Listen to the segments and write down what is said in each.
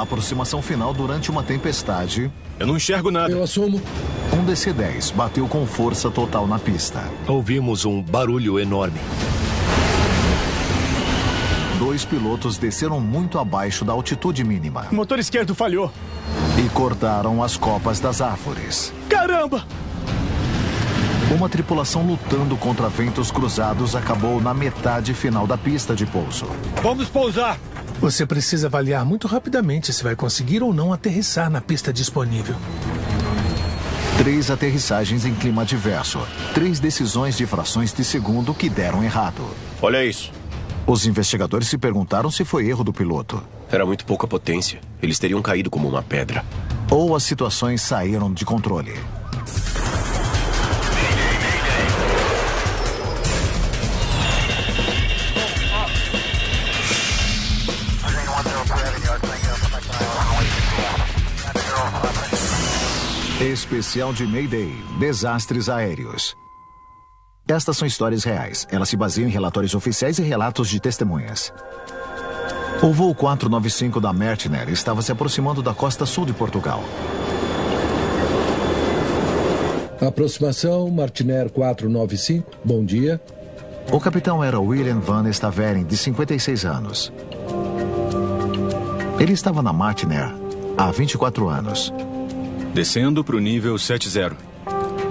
Na aproximação final durante uma tempestade... Eu não enxergo nada. Eu assumo. Um DC-10 bateu com força total na pista. Ouvimos um barulho enorme. 2 pilotos desceram muito abaixo da altitude mínima. O motor esquerdo falhou. E cortaram as copas das árvores. Caramba! Uma tripulação lutando contra ventos cruzados acabou na metade final da pista de pouso. Vamos pousar! Você precisa avaliar muito rapidamente se vai conseguir ou não aterrissar na pista disponível. 3 aterrissagens em clima adverso. 3 decisões de frações de segundo que deram errado. Olha isso. Os investigadores se perguntaram se foi erro do piloto. Era muito pouca potência. Eles teriam caído como uma pedra. Ou as situações saíram de controle. Especial de Mayday, desastres aéreos. Estas são histórias reais. Elas se baseiam em relatórios oficiais e relatos de testemunhas. O voo 495 da Martiner estava se aproximando da costa sul de Portugal. Aproximação, Martiner 495, bom dia. O capitão era William Van Staveren, de 56 anos. Ele estava na Martiner há 24 anos. Descendo para o nível 70.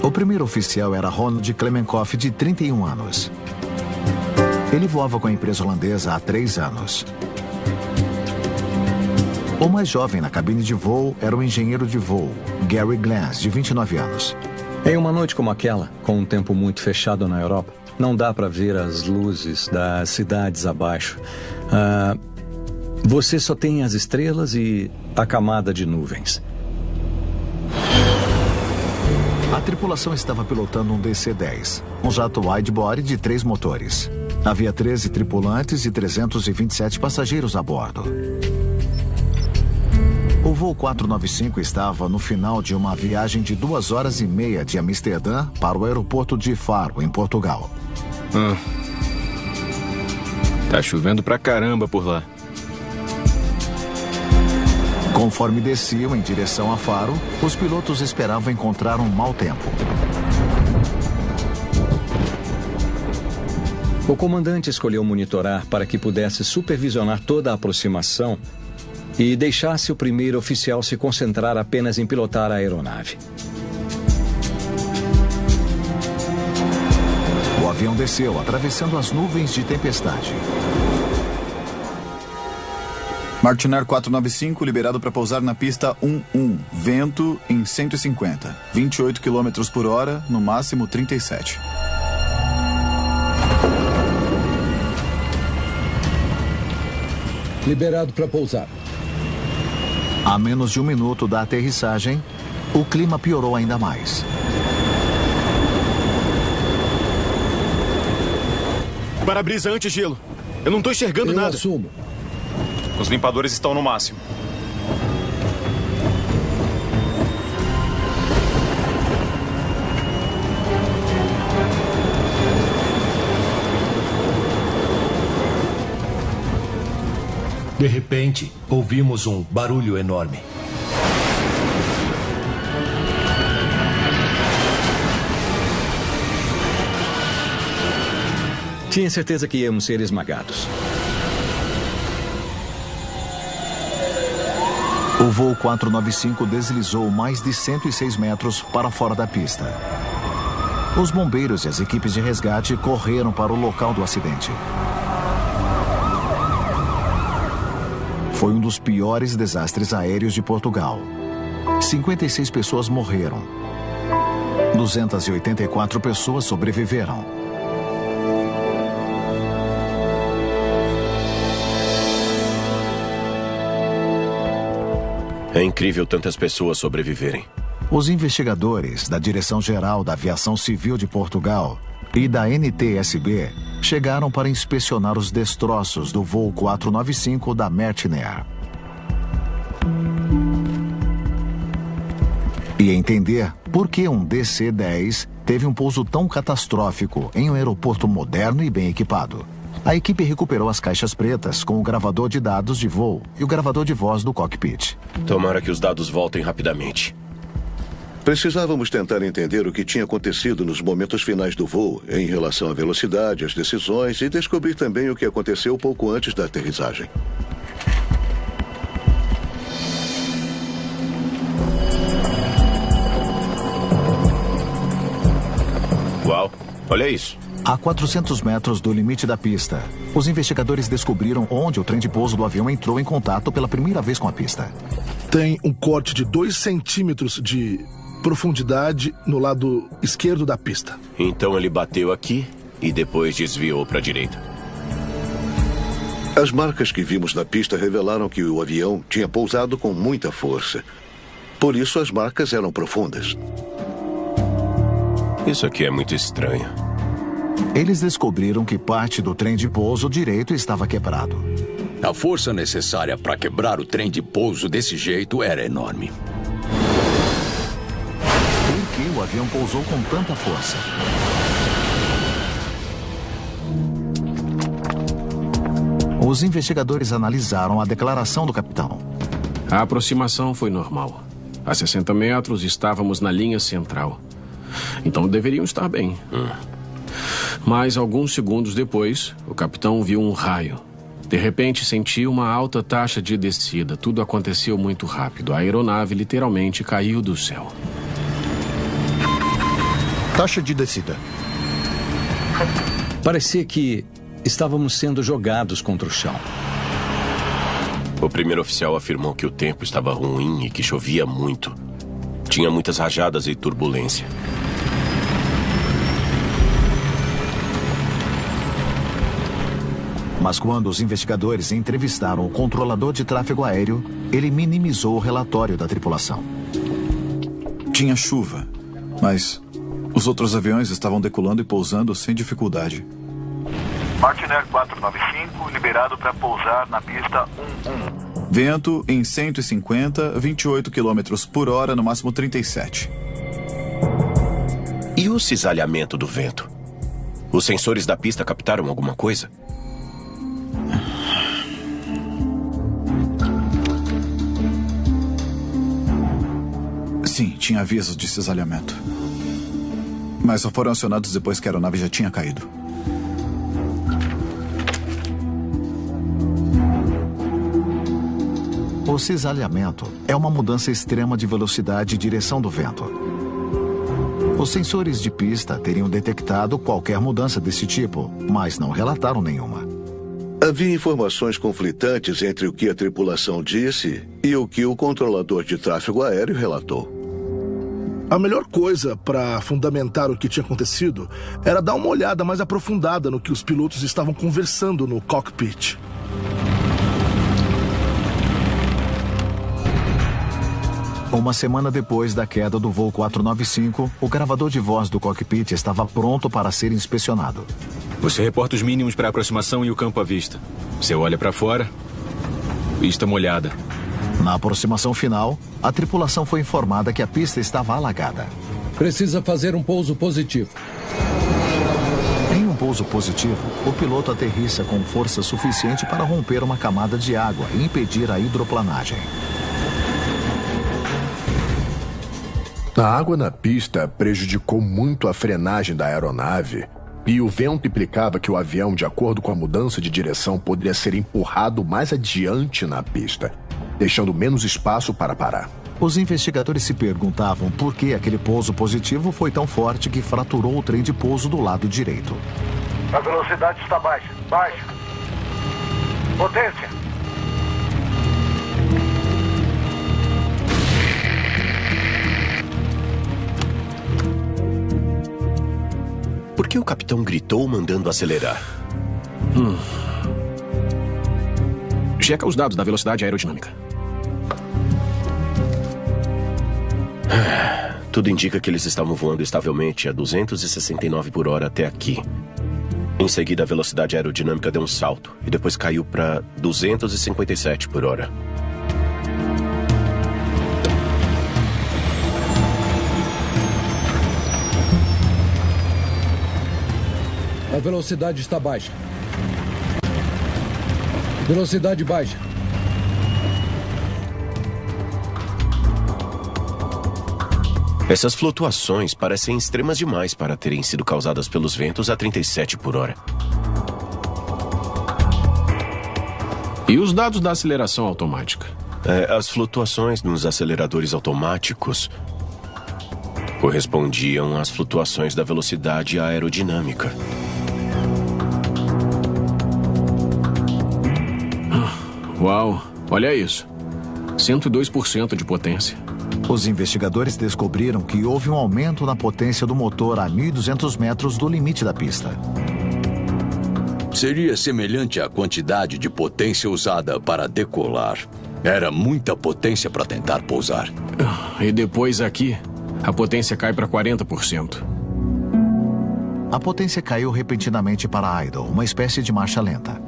O primeiro oficial era Ronald Klemenkoff, de 31 anos. Ele voava com a empresa holandesa há 3 anos. O mais jovem na cabine de voo era o engenheiro de voo, Gary Glantz, de 29 anos. Em uma noite como aquela, com um tempo muito fechado na Europa, não dá para ver as luzes das cidades abaixo. Você só tem as estrelas e a camada de nuvens. A tripulação estava pilotando um DC-10, um jato widebody de 3 motores. Havia 13 tripulantes e 327 passageiros a bordo. O voo 495 estava no final de uma viagem de 2 horas e meia de Amsterdã para o aeroporto de Faro, em Portugal. Tá chovendo pra caramba por lá. Conforme desciam em direção a Faro, os pilotos esperavam encontrar um mau tempo. O comandante escolheu monitorar para que pudesse supervisionar toda a aproximação e deixasse o primeiro oficial se concentrar apenas em pilotar a aeronave. O avião desceu, atravessando as nuvens de tempestade. Martiner 495 liberado para pousar na pista 11, vento em 150, 28 km por hora, no máximo 37. Liberado para pousar. A menos de 1 minuto da aterrissagem, o clima piorou ainda mais. Para-brisa anti-gelo. Eu não tô enxergando nada. Eu assumo. Os limpadores estão no máximo. De repente, ouvimos um barulho enorme. Tinha certeza que íamos ser esmagados. O voo 495 deslizou mais de 106 metros para fora da pista. Os bombeiros e as equipes de resgate correram para o local do acidente. Foi um dos piores desastres aéreos de Portugal. 56 pessoas morreram. 284 pessoas sobreviveram. É incrível tantas pessoas sobreviverem. Os investigadores da Direção-Geral da Aviação Civil de Portugal e da NTSB chegaram para inspecionar os destroços do voo 495 da Martiner. E entender por que um DC-10 teve um pouso tão catastrófico em um aeroporto moderno e bem equipado. A equipe recuperou as caixas pretas com o gravador de dados de voo e o gravador de voz do cockpit. Tomara que os dados voltem rapidamente. Precisávamos tentar entender o que tinha acontecido nos momentos finais do voo, em relação à velocidade, às decisões, e descobrir também o que aconteceu pouco antes da aterrissagem. Uau, olha isso. A 400 metros do limite da pista, os investigadores descobriram onde o trem de pouso do avião entrou em contato pela primeira vez com a pista. Tem um corte de 2 centímetros de profundidade no lado esquerdo da pista. Então ele bateu aqui e depois desviou para a direita. As marcas que vimos na pista revelaram que o avião tinha pousado com muita força. Por isso as marcas eram profundas. Isso aqui é muito estranho. Eles descobriram que parte do trem de pouso direito estava quebrado. A força necessária para quebrar o trem de pouso desse jeito era enorme. Por que o avião pousou com tanta força? Os investigadores analisaram a declaração do capitão. A aproximação foi normal. A 60 metros estávamos na linha central. Então deveriam estar bem. Mas alguns segundos depois, o capitão viu um raio. De repente sentiu uma alta taxa de descida. Tudo aconteceu muito rápido. A aeronave literalmente caiu do céu. Taxa de descida. Parecia que estávamos sendo jogados contra o chão. O primeiro oficial afirmou que o tempo estava ruim e que chovia muito. Tinha muitas rajadas e turbulência. Mas quando os investigadores entrevistaram o controlador de tráfego aéreo, ele minimizou o relatório da tripulação. Tinha chuva, mas os outros aviões estavam decolando e pousando sem dificuldade. Martiner 495, liberado para pousar na pista 11. Vento em 150, 28 km por hora, no máximo 37. E o cisalhamento do vento? Os sensores da pista captaram alguma coisa? Sim, tinha avisos de cisalhamento. Mas só foram acionados depois que a aeronave já tinha caído. O cisalhamento é uma mudança extrema de velocidade e direção do vento. Os sensores de pista teriam detectado qualquer mudança desse tipo, mas não relataram nenhuma. Havia informações conflitantes entre o que a tripulação disse e o que o controlador de tráfego aéreo relatou. A melhor coisa para fundamentar o que tinha acontecido era dar uma olhada mais aprofundada no que os pilotos estavam conversando no cockpit. Uma semana depois da queda do voo 495, o gravador de voz do cockpit estava pronto para ser inspecionado. Você reporta os mínimos para a aproximação e o campo à vista. Você olha para fora, pista molhada. Na aproximação final, a tripulação foi informada que a pista estava alagada. Precisa fazer um pouso positivo. Em um pouso positivo, o piloto aterrissa com força suficiente para romper uma camada de água e impedir a hidroplanagem. A água na pista prejudicou muito a frenagem da aeronave e o vento implicava que o avião, de acordo com a mudança de direção, poderia ser empurrado mais adiante na pista, deixando menos espaço para parar. Os investigadores se perguntavam por que aquele pouso positivo foi tão forte que fraturou o trem de pouso do lado direito. A velocidade está baixa. Baixa. Potência. Por que o capitão gritou mandando acelerar? Checa os dados da velocidade aerodinâmica. Tudo indica que eles estavam voando estavelmente a 269 por hora até aqui. Em seguida, a velocidade aerodinâmica deu um salto e depois caiu para 257 por hora. A velocidade está baixa. Velocidade baixa. Essas flutuações parecem extremas demais para terem sido causadas pelos ventos a 37 por hora. E os dados da aceleração automática? As flutuações nos aceleradores automáticos correspondiam às flutuações da velocidade aerodinâmica. Uau, olha isso. 102% de potência. Os investigadores descobriram que houve um aumento na potência do motor a 1.200 metros do limite da pista. Seria semelhante à quantidade de potência usada para decolar. Era muita potência para tentar pousar. E depois aqui, a potência cai para 40%. A potência caiu repentinamente para Idle, uma espécie de marcha lenta.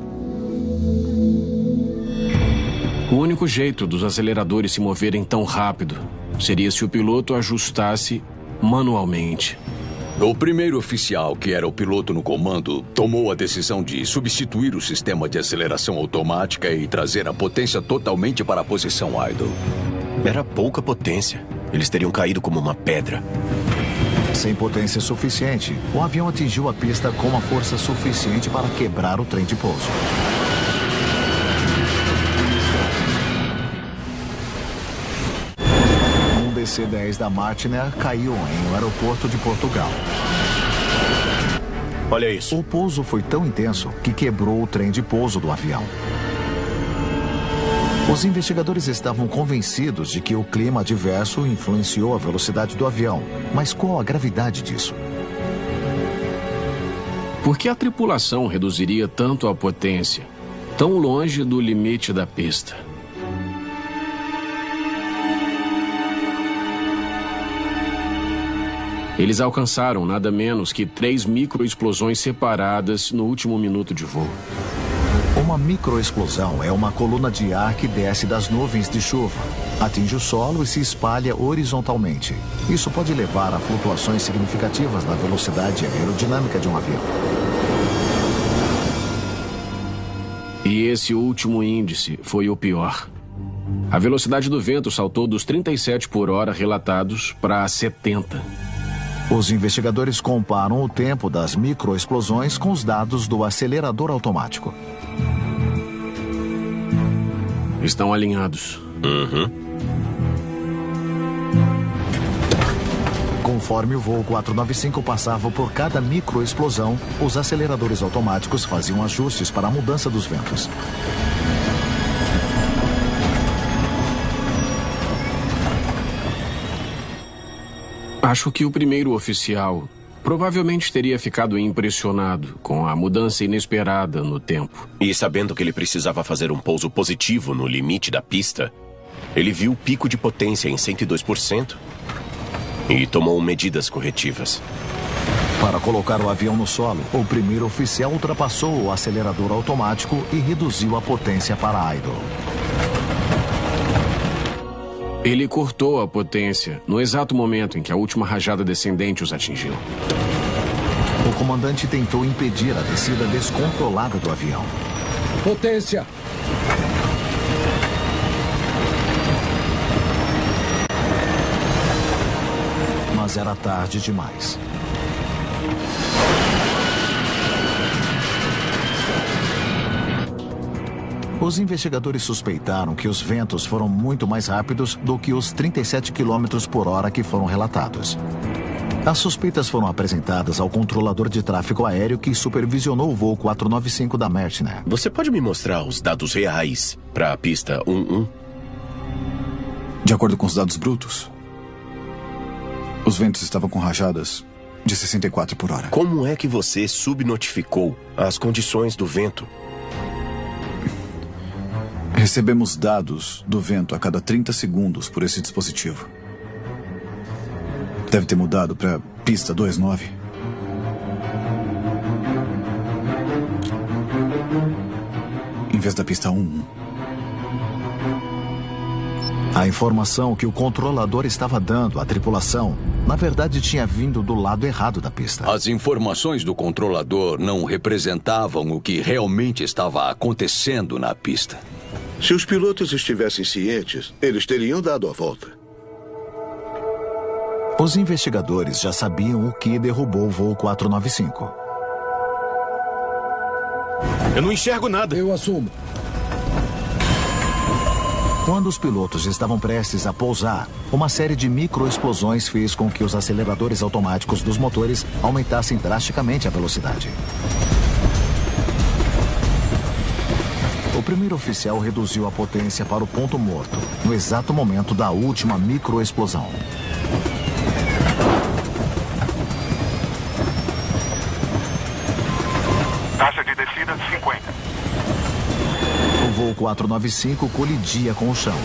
O único jeito dos aceleradores se moverem tão rápido seria se o piloto ajustasse manualmente. O primeiro oficial, que era o piloto no comando, tomou a decisão de substituir o sistema de aceleração automática e trazer a potência totalmente para a posição idle. Era pouca potência. Eles teriam caído como uma pedra. Sem potência suficiente, o avião atingiu a pista com uma força suficiente para quebrar o trem de pouso. Um DC-10 da Martiner caiu em um aeroporto de Portugal. Olha isso. O pouso foi tão intenso que quebrou o trem de pouso do avião. Os investigadores estavam convencidos de que o clima adverso influenciou a velocidade do avião. Mas qual a gravidade disso? Por que a tripulação reduziria tanto a potência, tão longe do limite da pista? Eles alcançaram nada menos que 3 microexplosões separadas no último minuto de voo. Uma microexplosão é uma coluna de ar que desce das nuvens de chuva, atinge o solo e se espalha horizontalmente. Isso pode levar a flutuações significativas na velocidade aerodinâmica de um avião. E esse último índice foi o pior. A velocidade do vento saltou dos 37 por hora relatados para 70. Os investigadores comparam o tempo das microexplosões com os dados do acelerador automático. Estão alinhados. Conforme o voo 495 passava por cada microexplosão, os aceleradores automáticos faziam ajustes para a mudança dos ventos. Acho que o primeiro oficial provavelmente teria ficado impressionado com a mudança inesperada no tempo. E sabendo que ele precisava fazer um pouso positivo no limite da pista, ele viu o pico de potência em 102% e tomou medidas corretivas. Para colocar o avião no solo, o primeiro oficial ultrapassou o acelerador automático e reduziu a potência para idle. Ele cortou a potência no exato momento em que a última rajada descendente os atingiu. O comandante tentou impedir a descida descontrolada do avião. Potência! Mas era tarde demais. Os investigadores suspeitaram que os ventos foram muito mais rápidos do que os 37 km por hora que foram relatados. As suspeitas foram apresentadas ao controlador de tráfego aéreo que supervisionou o voo 495 da Martiner. Você pode me mostrar os dados reais para a pista 11? De acordo com os dados brutos, os ventos estavam com rajadas de 64 por hora. Como é que você subnotificou as condições do vento? Recebemos dados do vento a cada 30 segundos por esse dispositivo. Deve ter mudado para pista 29. Em vez da pista 11. A informação que o controlador estava dando à tripulação Na verdade, tinha vindo do lado errado da pista. As informações do controlador não representavam o que realmente estava acontecendo na pista. Se os pilotos estivessem cientes, eles teriam dado a volta. Os investigadores já sabiam o que derrubou o voo 495. Eu não enxergo nada. Eu assumo. Quando os pilotos estavam prestes a pousar, uma série de microexplosões fez com que os aceleradores automáticos dos motores aumentassem drasticamente a velocidade. O primeiro oficial reduziu a potência para o ponto morto, no exato momento da última microexplosão. Taxa de descida 50. O voo 495 colidia com o chão.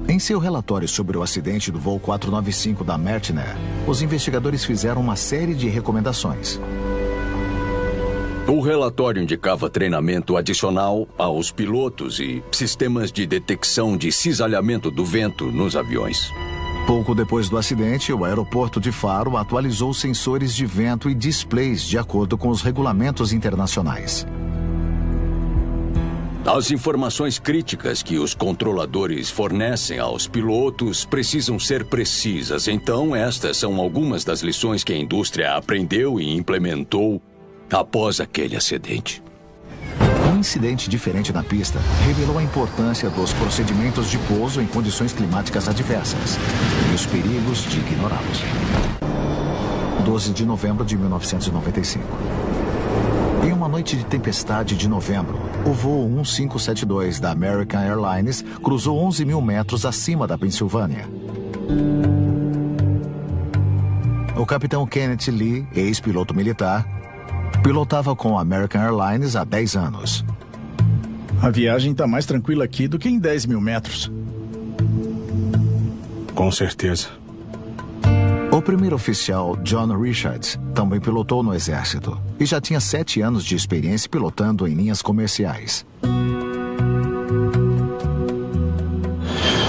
Em seu relatório sobre o acidente do voo 495 da Martinair, os investigadores fizeram uma série de recomendações. O relatório indicava treinamento adicional aos pilotos e sistemas de detecção de cisalhamento do vento nos aviões. Pouco depois do acidente, o aeroporto de Faro atualizou sensores de vento e displays de acordo com os regulamentos internacionais. As informações críticas que os controladores fornecem aos pilotos precisam ser precisas. Então, estas são algumas das lições que a indústria aprendeu e implementou após aquele acidente. Um incidente diferente na pista revelou a importância dos procedimentos de pouso em condições climáticas adversas e os perigos de ignorá-los. 12 de novembro de 1995. Em uma noite de tempestade de novembro, o voo 1572 da American Airlines cruzou 11 mil metros acima da Pensilvânia. O capitão Kenneth Lee, ex-piloto militar, pilotava com a American Airlines há 10 anos. A viagem está mais tranquila aqui do que em 10 mil metros. Com certeza. O primeiro oficial, John Richards, também pilotou no Exército e já tinha 7 anos de experiência pilotando em linhas comerciais.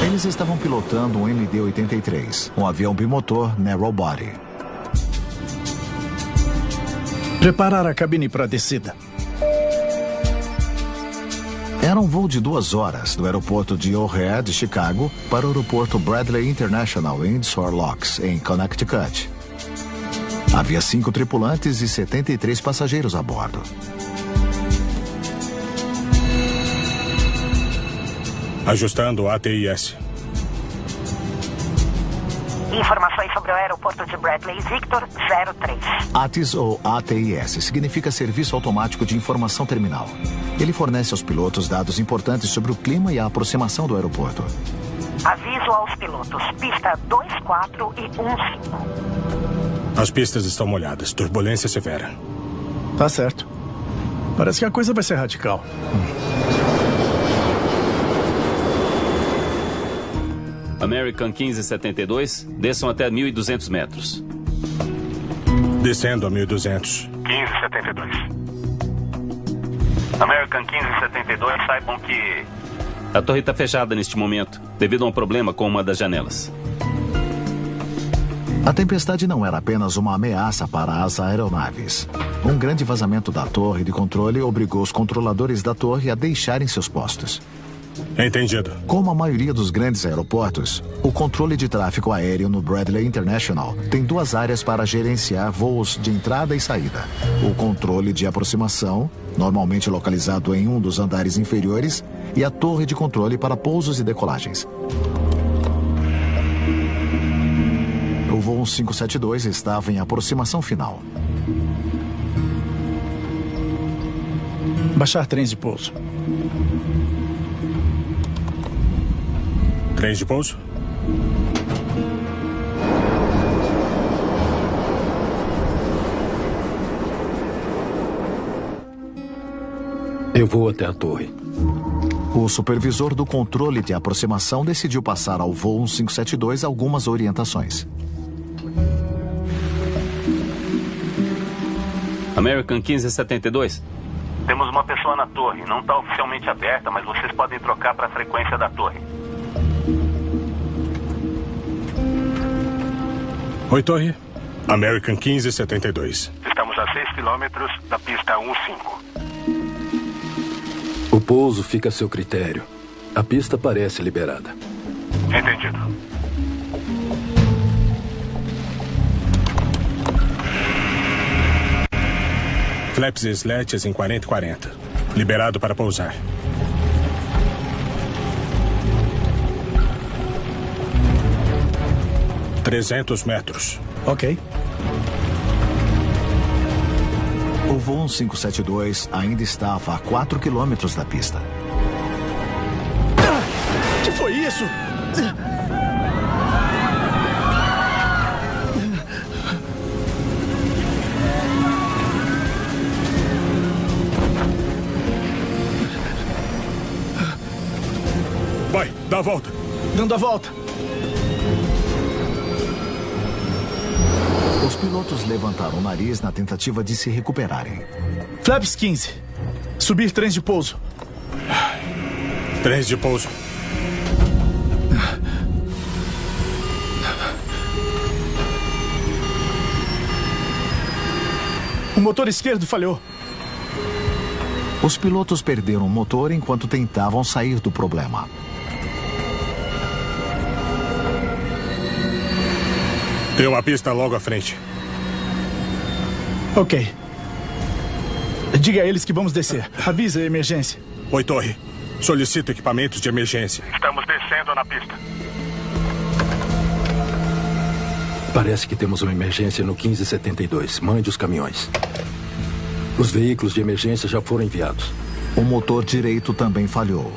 Eles estavam pilotando um MD-83, um avião bimotor narrow body. Preparar a cabine para a descida. Era um voo de 2 horas do aeroporto de O'Hare, de Chicago, para o aeroporto Bradley International em Windsor Locks, em Connecticut. Havia 5 tripulantes e 73 passageiros a bordo. Ajustando o ATIS. Informações sobre o aeroporto de Bradley, Victor 03. ATIS ou ATIS significa Serviço Automático de Informação Terminal. Ele fornece aos pilotos dados importantes sobre o clima e a aproximação do aeroporto. Aviso aos pilotos, pista 24 e 15. As pistas estão molhadas, turbulência severa. Tá certo. Parece que a coisa vai ser radical. American 1572, desçam até 1.200 metros. Descendo a 1.200. 1572. American 1572, saibam que... A torre está fechada neste momento, devido a um problema com uma das janelas. A tempestade não era apenas uma ameaça para as aeronaves. Um grande vazamento da torre de controle obrigou os controladores da torre a deixarem seus postos. Entendido. Como a maioria dos grandes aeroportos, o controle de tráfego aéreo no Bradley International tem 2 áreas para gerenciar voos de entrada e saída. O controle de aproximação, normalmente localizado em um dos andares inferiores, e a torre de controle para pousos e decolagens. O voo 1572 estava em aproximação final. Baixar trens de pouso. Trens de pouso? Eu vou até a torre. O supervisor do controle de aproximação decidiu passar ao voo 1572 algumas orientações. American 1572, Temos uma pessoa na torre. Não está oficialmente aberta, mas vocês podem trocar para a frequência da torre. Oi, torre. American 1572. Estamos a 6 quilômetros da pista 15. O pouso fica a seu critério. A pista parece liberada. Entendido. Flaps e slats em 40 e 40. Liberado para pousar. $300 metros. Ok. O voo 1572 ainda estava a 4 quilômetros da pista. Que foi isso? Vai, dá a volta. Dando a volta. Os pilotos levantaram o nariz na tentativa de se recuperarem. Flaps 15. Subir trens de pouso. Trens de pouso. O motor esquerdo falhou. Os pilotos perderam o motor enquanto tentavam sair do problema. Tem uma pista logo à frente. Ok. Diga a eles que vamos descer. Avisa a emergência. Oi, torre. Solicito equipamentos de emergência. Estamos descendo na pista. Parece que temos uma emergência no 1572. Mande os caminhões. Os veículos de emergência já foram enviados. O motor direito também falhou.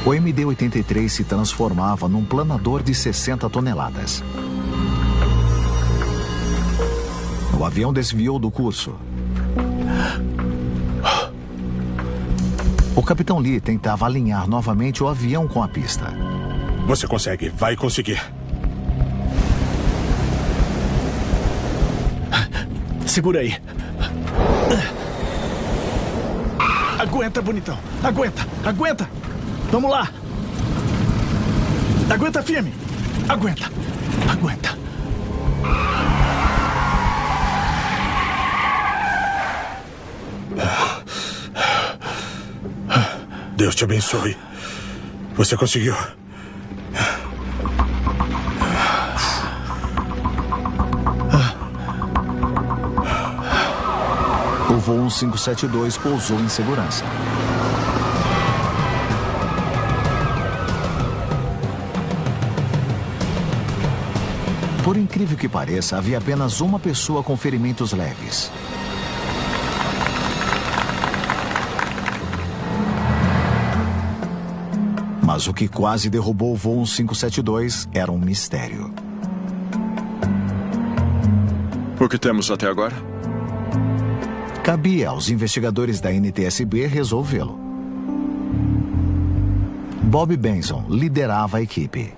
O MD-83 se transformava num planador de 60 toneladas. O avião desviou do curso. O capitão Lee tentava alinhar novamente o avião com a pista. Você consegue, vai conseguir. Segura aí. Aguenta, bonitão. Aguenta, aguenta. Vamos lá. Aguenta firme. Aguenta, aguenta. Deus te abençoe. Você conseguiu. O voo 1572 pousou em segurança. Por incrível que pareça, havia apenas uma pessoa com ferimentos leves. Mas o que quase derrubou o voo 1572 era um mistério. O que temos até agora? Cabia aos investigadores da NTSB resolvê-lo. Bob Benson liderava a equipe.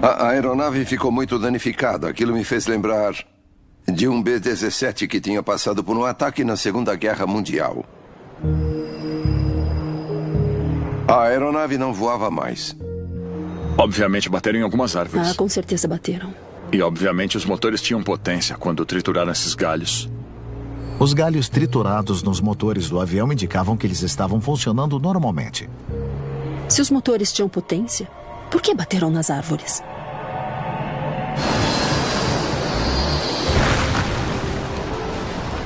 A aeronave ficou muito danificada. Aquilo me fez lembrar de um B-17 que tinha passado por um ataque na Segunda Guerra Mundial. A aeronave não voava mais. Obviamente bateram em algumas árvores. Ah, com certeza bateram. E obviamente os motores tinham potência quando trituraram esses galhos. Os galhos triturados nos motores do avião indicavam que eles estavam funcionando normalmente. Se os motores tinham potência, por que bateram nas árvores?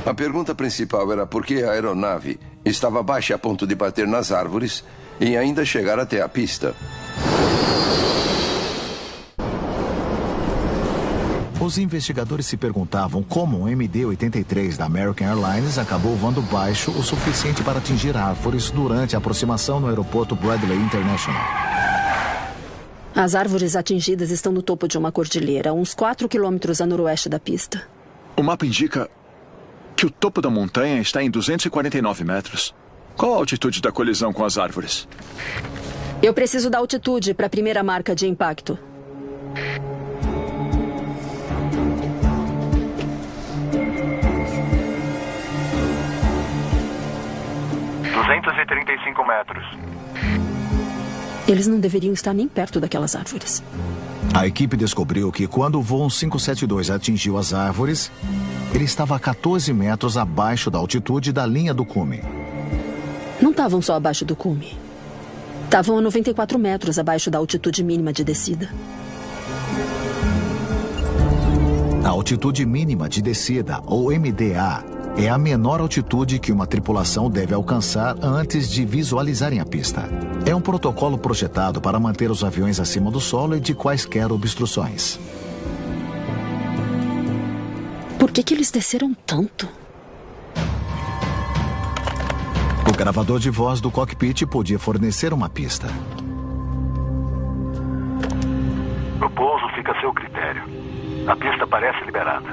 A pergunta principal era por que a aeronave estava baixa a ponto de bater nas árvores e ainda chegar até a pista. Os investigadores se perguntavam como o MD-83 da American Airlines acabou voando baixo o suficiente para atingir árvores durante a aproximação no aeroporto Bradley International. As árvores atingidas estão no topo de uma cordilheira, uns 4 quilômetros a noroeste da pista. O mapa indica que o topo da montanha está em 249 metros. Qual a altitude da colisão com as árvores? Eu preciso da altitude para a primeira marca de impacto. 235 metros. Eles não deveriam estar nem perto daquelas árvores. A equipe descobriu que quando o voo 572 atingiu as árvores, ele estava a 14 metros abaixo da altitude da linha do cume. Não estavam só abaixo do cume. Estavam a 94 metros abaixo da altitude mínima de descida. A altitude mínima de descida, ou MDA, é a menor altitude que uma tripulação deve alcançar antes de visualizarem a pista. É um protocolo projetado para manter os aviões acima do solo e de quaisquer obstruções. Por que eles desceram tanto? O gravador de voz do cockpit podia fornecer uma pista. O pouso fica a seu critério. A pista parece liberada.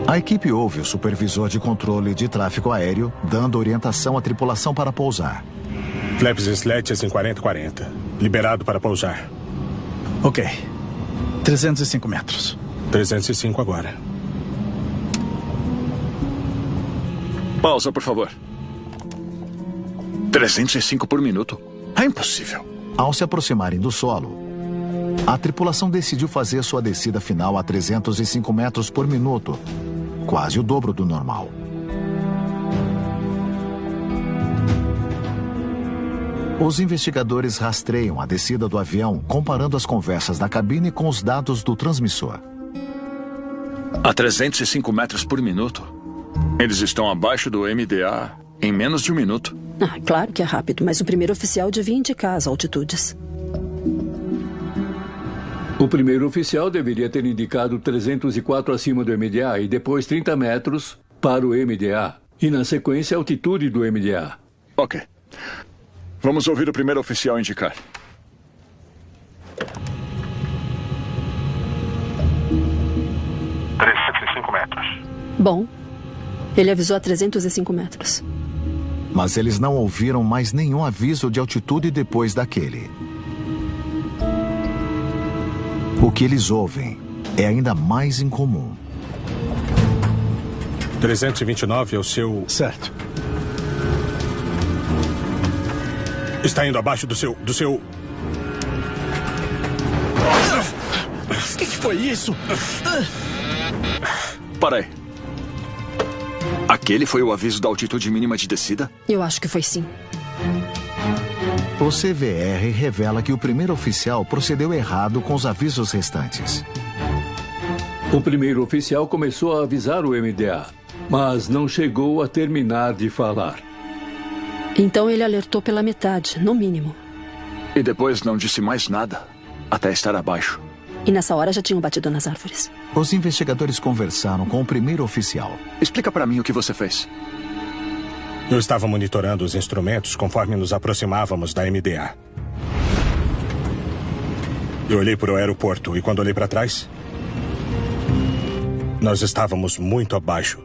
A equipe ouve o supervisor de controle de tráfego aéreo dando orientação à tripulação para pousar. Flaps e sledges em 40-40. Liberado para pousar. Ok. 305 metros. 305 agora. Pausa, por favor. 305 por minuto? É impossível. Ao se aproximarem do solo, a tripulação decidiu fazer sua descida final a 305 metros por minuto, quase o dobro do normal. Os investigadores rastreiam a descida do avião, comparando as conversas da cabine com os dados do transmissor. A 305 metros por minuto? Eles estão abaixo do MDA em menos de um minuto. Ah, claro que é rápido, mas o primeiro oficial devia indicar as altitudes. O primeiro oficial deveria ter indicado 304 acima do MDA e depois 30 metros para o MDA. E na sequência, a altitude do MDA. Ok. Vamos ouvir o primeiro oficial indicar. Bom, ele avisou a 305 metros. Mas eles não ouviram mais nenhum aviso de altitude depois daquele. O que eles ouvem é ainda mais incomum. 329 é o seu... Certo. Está indo abaixo do seu... O que foi isso? Para aí. Aquele foi o aviso da altitude mínima de descida? Eu acho que foi sim. O CVR revela que o primeiro oficial procedeu errado com os avisos restantes. O primeiro oficial começou a avisar o MDA, mas não chegou a terminar de falar. Então ele alertou pela metade, no mínimo. E depois não disse mais nada, até estar abaixo. E nessa hora já tinham batido nas árvores. Os investigadores conversaram com o primeiro oficial. Explica para mim o que você fez. Eu estava monitorando os instrumentos conforme nos aproximávamos da MDA. Eu olhei para o aeroporto e quando olhei para trás, nós estávamos muito abaixo.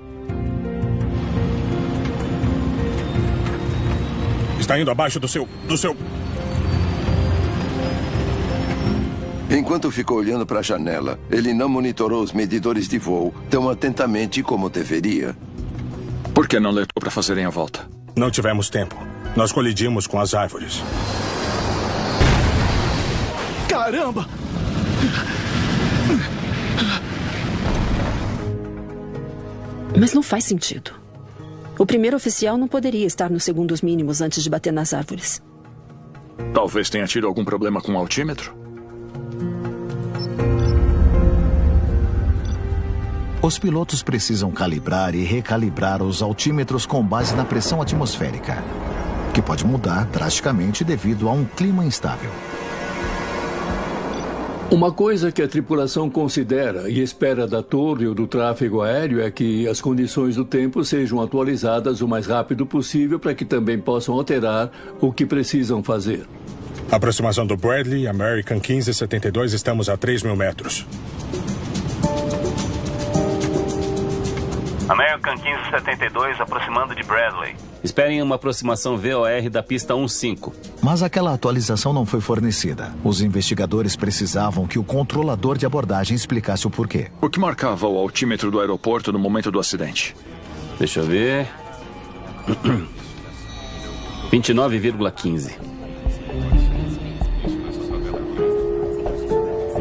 Está indo abaixo do seu... Enquanto ficou olhando para a janela, ele não monitorou os medidores de voo tão atentamente como deveria. Por que não alertou para fazerem a volta? Não tivemos tempo. Nós colidimos com as árvores. Caramba! Mas não faz sentido. O primeiro oficial não poderia estar nos segundos mínimos antes de bater nas árvores. Talvez tenha tido algum problema com o altímetro? Os pilotos precisam calibrar e recalibrar os altímetros com base na pressão atmosférica, que pode mudar drasticamente devido a um clima instável. Uma coisa que a tripulação considera e espera da torre ou do tráfego aéreo é que as condições do tempo sejam atualizadas o mais rápido possível para que também possam alterar o que precisam fazer. Aproximação do Bradley, American 1572, estamos a 3.000 metros. American 1572 aproximando de Bradley. Esperem uma aproximação VOR da pista 15. Mas aquela atualização não foi fornecida. Os investigadores precisavam que o controlador de abordagem explicasse o porquê. O que marcava o altímetro do aeroporto no momento do acidente? Deixa eu ver. 29,15.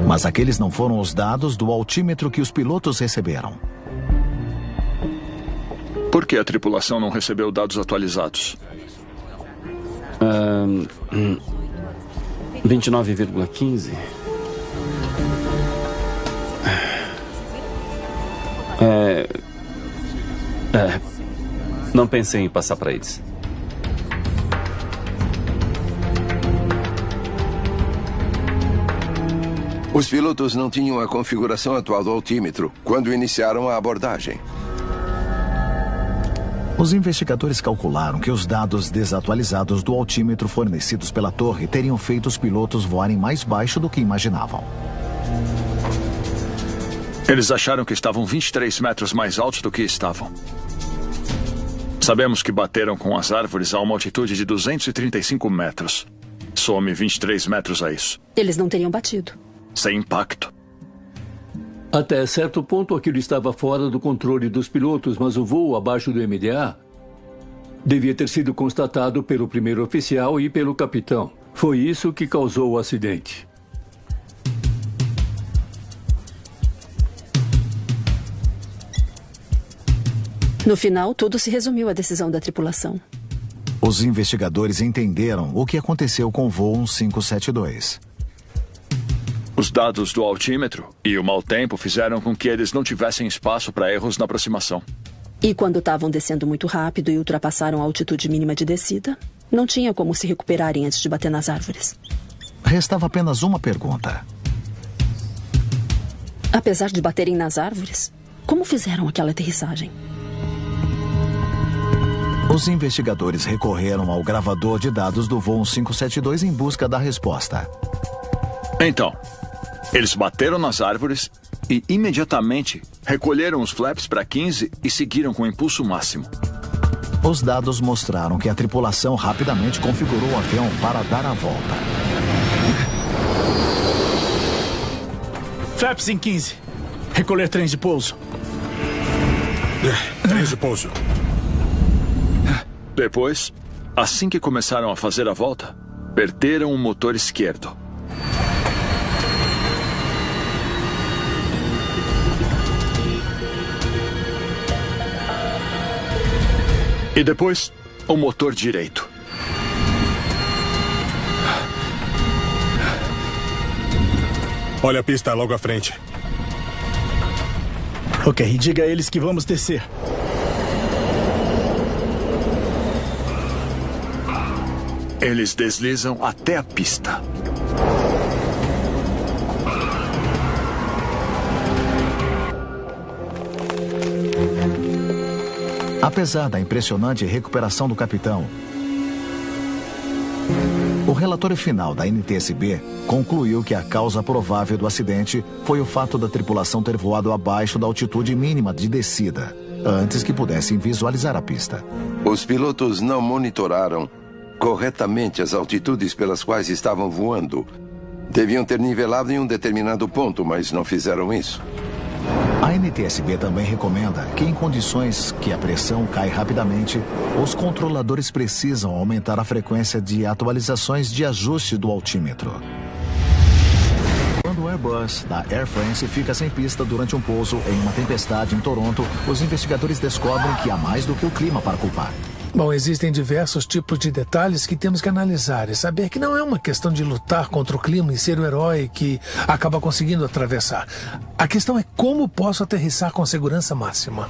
Mas aqueles não foram os dados do altímetro que os pilotos receberam. Por que a tripulação não recebeu dados atualizados? 29,15. Não pensei em passar para eles. Os pilotos não tinham a configuração atual do altímetro quando iniciaram a abordagem. Os investigadores calcularam que os dados desatualizados do altímetro fornecidos pela torre teriam feito os pilotos voarem mais baixo do que imaginavam. Eles acharam que estavam 23 metros mais altos do que estavam. Sabemos que bateram com as árvores a uma altitude de 235 metros. Some 23 metros a isso. Eles não teriam batido. Sem impacto. Até certo ponto, aquilo estava fora do controle dos pilotos, mas o voo abaixo do MDA devia ter sido constatado pelo primeiro oficial e pelo capitão. Foi isso que causou o acidente. No final, tudo se resumiu à decisão da tripulação. Os investigadores entenderam o que aconteceu com o voo 1572. Os dados do altímetro e o mau tempo fizeram com que eles não tivessem espaço para erros na aproximação. E quando estavam descendo muito rápido e ultrapassaram a altitude mínima de descida, não tinha como se recuperarem antes de bater nas árvores. Restava apenas uma pergunta. Apesar de baterem nas árvores, como fizeram aquela aterrissagem? Os investigadores recorreram ao gravador de dados do voo 1572 em busca da resposta. Então, eles bateram nas árvores e imediatamente recolheram os flaps para 15 e seguiram com o impulso máximo. Os dados mostraram que a tripulação rapidamente configurou o avião para dar a volta. Flaps em 15. Recolher trens de pouso. Trens de pouso. Depois, assim que começaram a fazer a volta, perderam o motor esquerdo. E depois, o motor direito. Olha a pista logo à frente. Ok, diga a eles que vamos descer. Eles deslizam até a pista. Apesar da impressionante recuperação do capitão, o relatório final da NTSB concluiu que a causa provável do acidente foi o fato da tripulação ter voado abaixo da altitude mínima de descida, antes que pudessem visualizar a pista. Os pilotos não monitoraram corretamente as altitudes pelas quais estavam voando. Deviam ter nivelado em um determinado ponto, mas não fizeram isso. A NTSB também recomenda que, em condições que a pressão cai rapidamente, os controladores precisam aumentar a frequência de atualizações de ajuste do altímetro. Quando o Airbus da Air France fica sem pista durante um pouso em uma tempestade em Toronto, os investigadores descobrem que há mais do que o clima para culpar. Bom, existem diversos tipos de detalhes que temos que analisar e saber que não é uma questão de lutar contra o clima e ser o herói que acaba conseguindo atravessar. A questão é como posso aterrissar com segurança máxima.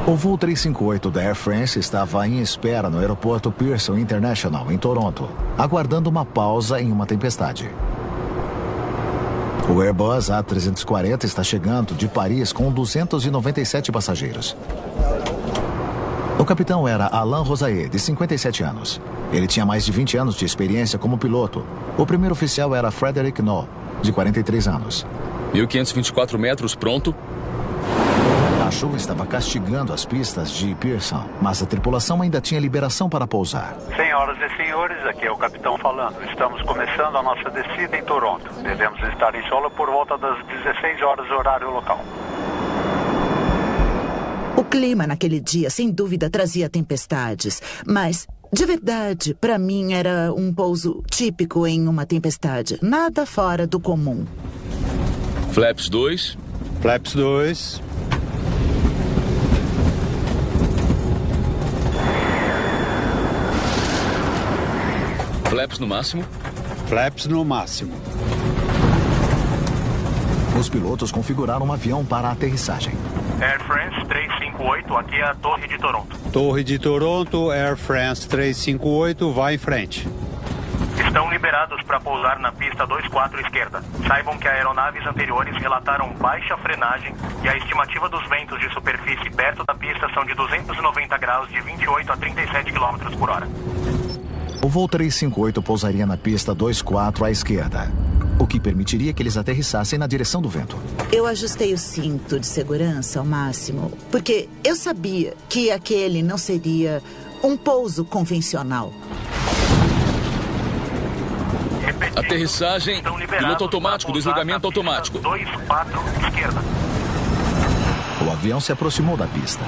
O voo 358 da Air France estava em espera no aeroporto Pearson International, em Toronto, aguardando uma pausa em uma tempestade. O Airbus A340 está chegando de Paris com 297 passageiros. O capitão era Alain Rosaé, de 57 anos. Ele tinha mais de 20 anos de experiência como piloto. O primeiro oficial era Frederick No, de 43 anos. 1524 metros, pronto? A chuva estava castigando as pistas de Pearson, mas a tripulação ainda tinha liberação para pousar. Senhoras e senhores, aqui é o capitão falando. Estamos começando a nossa descida em Toronto. Devemos estar em solo por volta das 16 horas, horário local. O clima naquele dia, sem dúvida, trazia tempestades. Mas, de verdade, para mim era um pouso típico em uma tempestade. Nada fora do comum. Flaps 2. Flaps 2. Flaps no máximo. Flaps no máximo. Os pilotos configuraram um avião para a aterrissagem. Air France 358, aqui é a Torre de Toronto. Torre de Toronto, Air France 358, vai em frente. Estão liberados para pousar na pista 24 esquerda. Saibam que aeronaves anteriores relataram baixa frenagem e a estimativa dos ventos de superfície perto da pista são de 290 graus de 28 a 37 km por hora. O voo 358 pousaria na pista 24 à esquerda, o que permitiria que eles aterrissassem na direção do vento. Eu ajustei o cinto de segurança ao máximo, porque eu sabia que aquele não seria um pouso convencional. Aterrissagem, piloto automático, desligamento automático. 24 esquerda. O avião se aproximou da pista.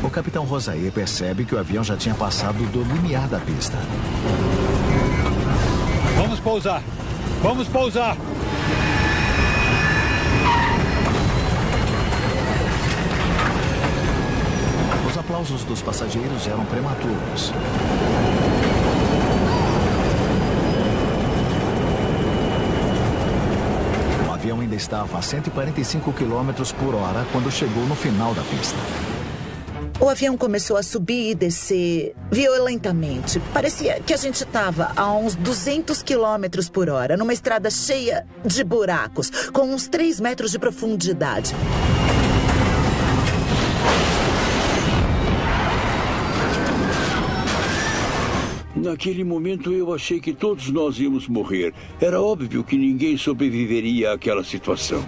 O capitão Rosae percebe que o avião já tinha passado do limiar da pista. Vamos pousar! Vamos pousar! Os aplausos dos passageiros eram prematuros. O avião ainda estava a 145 km por hora quando chegou no final da pista. O avião começou a subir e descer violentamente. Parecia que a gente estava a uns 200 km por hora, numa estrada cheia de buracos, com uns 3 metros de profundidade. Naquele momento eu achei que todos nós íamos morrer. Era óbvio que ninguém sobreviveria àquela situação.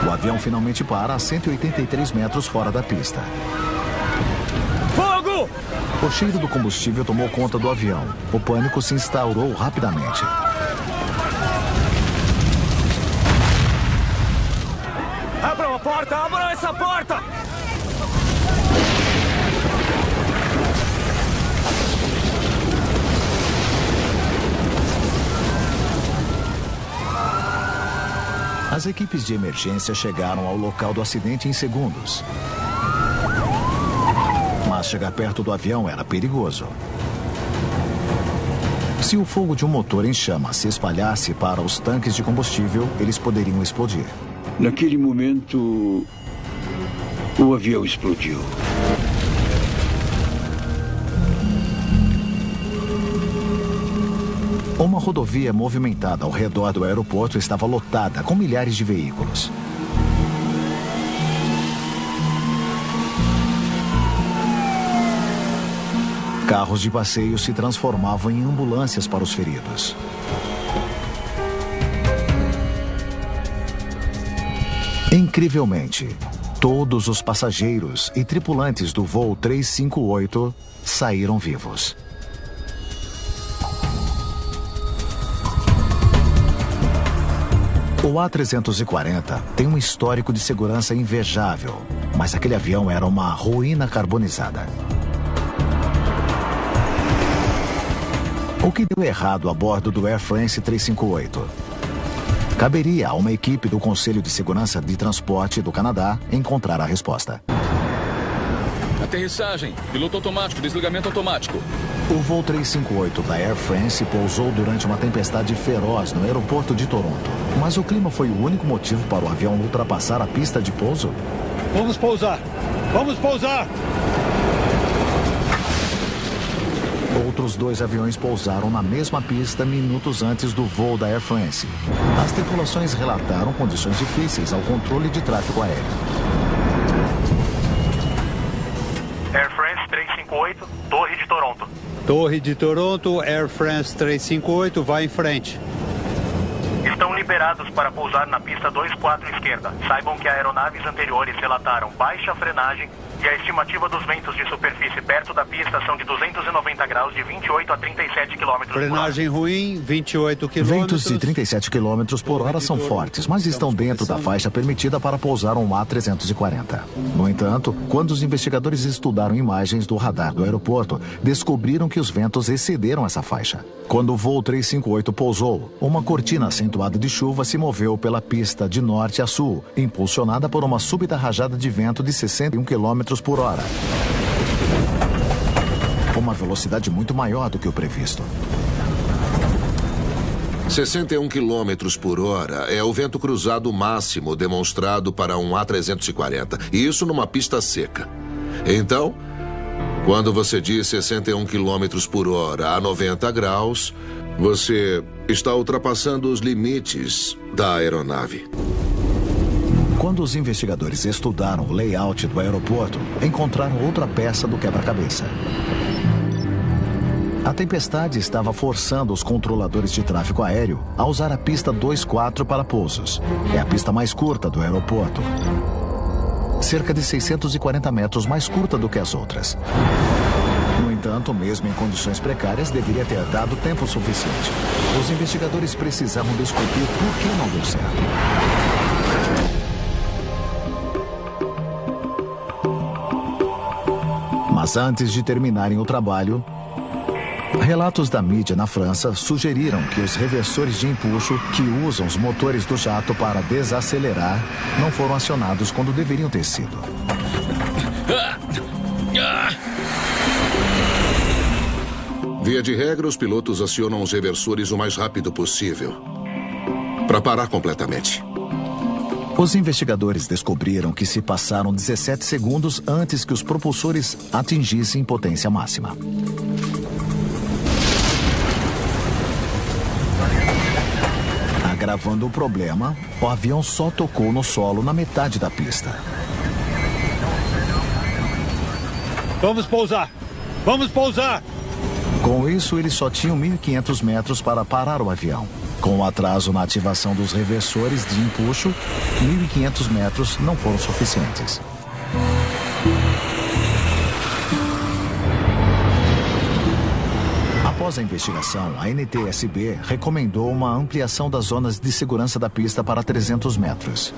O avião finalmente para a 183 metros fora da pista. Fogo! O cheiro do combustível tomou conta do avião. O pânico se instaurou rapidamente. Abram a porta! Abram essa porta! As equipes de emergência chegaram ao local do acidente em segundos. Mas chegar perto do avião era perigoso. Se o fogo de um motor em chamas se espalhasse para os tanques de combustível, eles poderiam explodir. Naquele momento, o avião explodiu. Uma rodovia movimentada ao redor do aeroporto estava lotada com milhares de veículos. Carros de passeio se transformavam em ambulâncias para os feridos. Incrivelmente, todos os passageiros e tripulantes do voo 358 saíram vivos. O A340 tem um histórico de segurança invejável, mas aquele avião era uma ruína carbonizada. O que deu errado a bordo do Air France 358? Caberia a uma equipe do Conselho de Segurança de Transporte do Canadá encontrar a resposta. Aterrissagem, piloto automático, desligamento automático. O voo 358 da Air France pousou durante uma tempestade feroz no aeroporto de Toronto. Mas o clima foi o único motivo para o avião ultrapassar a pista de pouso? Vamos pousar! Vamos pousar! Outros 2 aviões pousaram na mesma pista minutos antes do voo da Air France. As tripulações relataram condições difíceis ao controle de tráfego aéreo. Air France 358, Torre de Toronto. Torre de Toronto, Air France 358, vai em frente. Estão liberados para pousar na pista 24 esquerda. Saibam que aeronaves anteriores relataram baixa frenagem e a estimativa dos ventos de superfície perto da pista são de 290 graus de 28 a 37 km por hora. Frenagem ruim, 28 km. Ventos de 37 km por hora são fortes, mas estão dentro da faixa permitida para pousar um A340. No entanto, quando os investigadores estudaram imagens do radar do aeroporto, descobriram que os ventos excederam essa faixa. Quando o voo 358 pousou, uma cortina acentuada de chuva se moveu pela pista de norte a sul, impulsionada por uma súbita rajada de vento de 61 km por hora. Uma velocidade muito maior do que o previsto. 61 km por hora é o vento cruzado máximo demonstrado para um A340, e isso numa pista seca. Então, quando você diz 61 km por hora a 90 graus, você está ultrapassando os limites da aeronave. Quando os investigadores estudaram o layout do aeroporto, encontraram outra peça do quebra-cabeça. A tempestade estava forçando os controladores de tráfego aéreo a usar a pista 24 para pousos. É a pista mais curta do aeroporto. Cerca de 640 metros mais curta do que as outras. No entanto, mesmo em condições precárias, deveria ter dado tempo suficiente. Os investigadores precisavam descobrir por que não deu certo. Mas antes de terminarem o trabalho, relatos da mídia na França sugeriram que os reversores de empuxo que usam os motores do jato para desacelerar não foram acionados quando deveriam ter sido. Via de regra, os pilotos acionam os reversores o mais rápido possível para parar completamente. Os investigadores descobriram que se passaram 17 segundos antes que os propulsores atingissem potência máxima. Agravando o problema, o avião só tocou no solo na metade da pista. Vamos pousar! Vamos pousar! Com isso, eles só tinham 1.500 metros para parar o avião. Com o atraso na ativação dos reversores de empuxo, 1.500 metros não foram suficientes. Após a investigação, a NTSB recomendou uma ampliação das zonas de segurança da pista para 300 metros.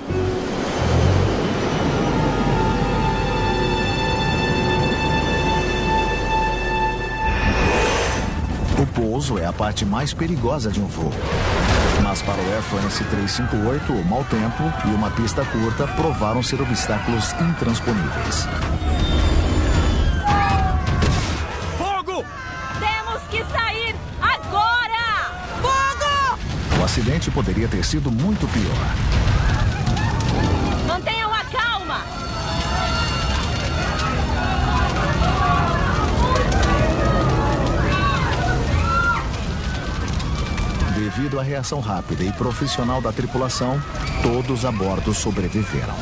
O pouso é a parte mais perigosa de um voo. Mas para o Air France 358, o mau tempo e uma pista curta provaram ser obstáculos intransponíveis. Fogo! Temos que sair agora! Fogo! O acidente poderia ter sido muito pior. Mantenham a calma! Devido à reação rápida e profissional da tripulação, todos a bordo sobreviveram.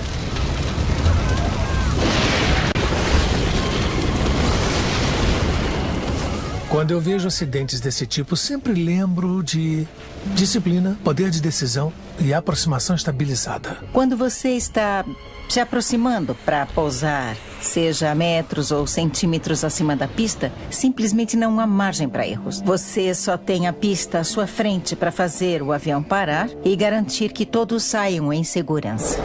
Quando eu vejo acidentes desse tipo, sempre lembro de disciplina, poder de decisão e aproximação estabilizada. Quando você está se aproximando para pousar, seja metros ou centímetros acima da pista, simplesmente não há margem para erros. Você só tem a pista à sua frente para fazer o avião parar e garantir que todos saiam em segurança.